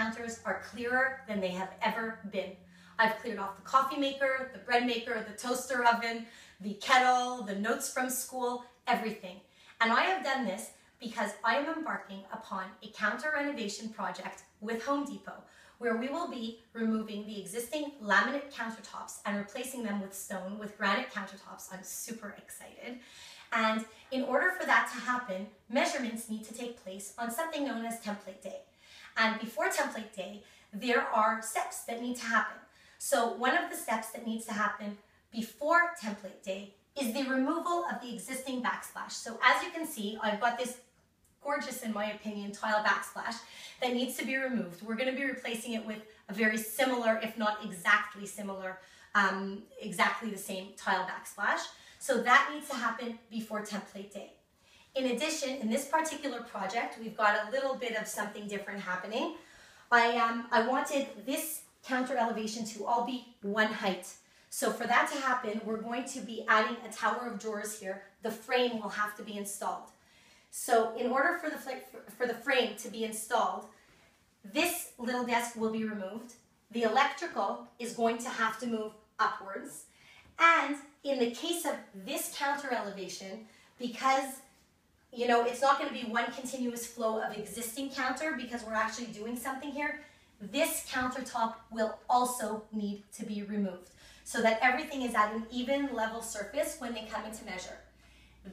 counters are clearer than they have ever been. I've cleared off the coffee maker, the bread maker, the toaster oven, the kettle, the notes from school, everything. And I have done this because I am embarking upon a counter renovation project with Home Depot, where we will be removing the existing laminate countertops and replacing them with stone, with granite countertops. I'm super excited. And in order for that to happen, measurements need to take place on something known as template day. And before template day, there are steps that need to happen. So one of the steps that needs to happen before template day is the removal of the existing backsplash. So as you can see, I've got this gorgeous, in my opinion, tile backsplash that needs to be removed. We're going to be replacing it with a very similar, if not exactly similar, exactly the same tile backsplash. So that needs to happen before template day. In addition, in this particular project, we've got a little bit of something different happening. I wanted this counter elevation to all be one height. So for that to happen, we're going to be adding a tower of drawers here. The frame will have to be installed. So in order for the frame to be installed, this little desk will be removed. The electrical is going to have to move upwards. And in the case of this counter elevation, because it's not going to be one continuous flow of existing counter because we're actually doing something here, this countertop will also need to be removed so that everything is at an even level surface when they come into measure.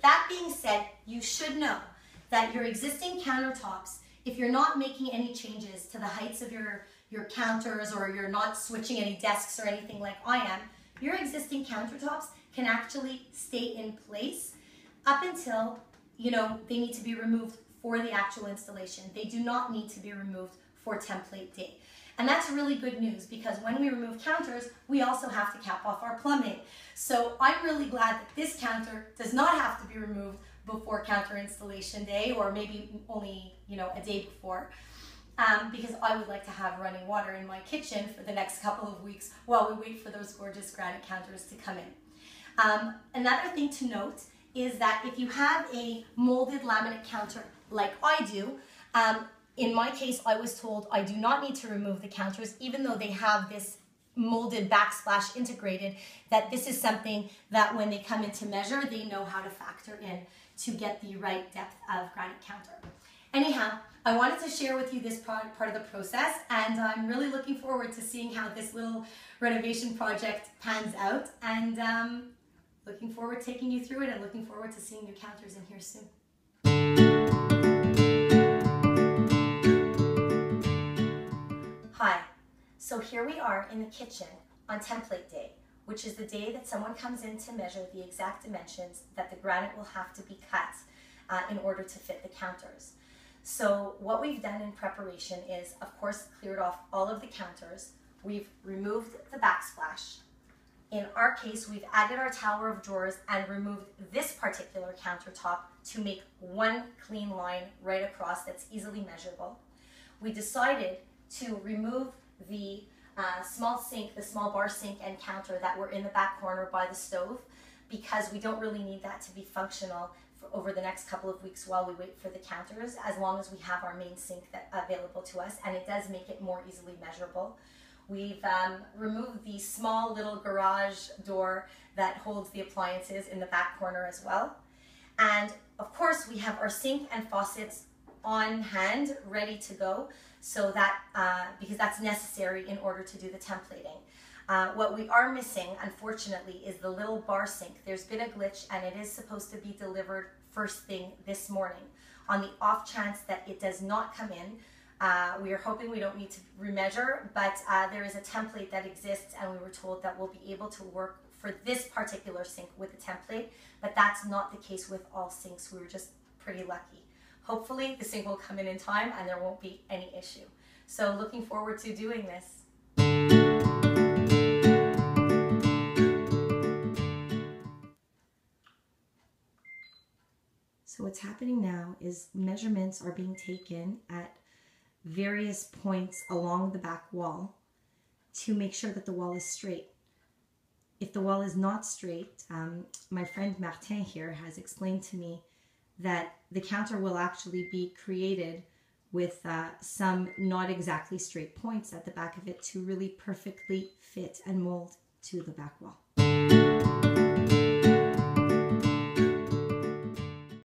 That being said, you should know that your existing countertops, if you're not making any changes to the heights of your counters, or you're not switching any desks or anything like I am, your existing countertops can actually stay in place up until, they need to be removed for the actual installation. They do not need to be removed for template day. And that's really good news, because when we remove counters, we also have to cap off our plumbing. So I'm really glad that this counter does not have to be removed before counter installation day, or maybe only, a day before, because I would like to have running water in my kitchen for the next couple of weeks while we wait for those gorgeous granite counters to come in. Another thing to note is that if you have a molded laminate counter like I do, in my case, I was told I do not need to remove the counters, even though they have this molded backsplash integrated, that this is something that when they come into measure, they know how to factor in to get the right depth of granite counter. Anyhow, I wanted to share with you this part of the process, and I'm really looking forward to seeing how this little renovation project pans out, and looking forward to taking you through it, and looking forward to seeing your counters in here soon. Hi, so here we are in the kitchen on template day, which is the day that someone comes in to measure the exact dimensions that the granite will have to be cut in order to fit the counters. So what we've done in preparation is, of course, cleared off all of the counters. We've removed the backsplash. In our case, we've added our tower of drawers and removed this particular countertop to make one clean line right across that's easily measurable. We decided to remove the small sink, the small bar sink and counter that were in the back corner by the stove, because we don't really need that to be functional over the next couple of weeks while we wait for the counters, as long as we have our main sink available to us, and it does make it more easily measurable. We've removed the small little garage door that holds the appliances in the back corner as well. And of course, we have our sink and faucets on hand, ready to go, so that because that's necessary in order to do the templating. What we are missing, unfortunately, is the little bar sink. There's been a glitch, and it is supposed to be delivered first thing this morning. On the off chance that it does not come in, we are hoping we don't need to remeasure, but there is a template that exists, and we were told that we'll be able to work for this particular sink with the template, but that's not the case with all sinks. We were just pretty lucky. Hopefully the sink will come in time and there won't be any issue. So looking forward to doing this. So what's happening now is measurements are being taken at various points along the back wall to make sure that the wall is straight. If the wall is not straight, my friend Martin here has explained to me that the counter will actually be created with some not exactly straight points at the back of it to really perfectly fit and mold to the back wall.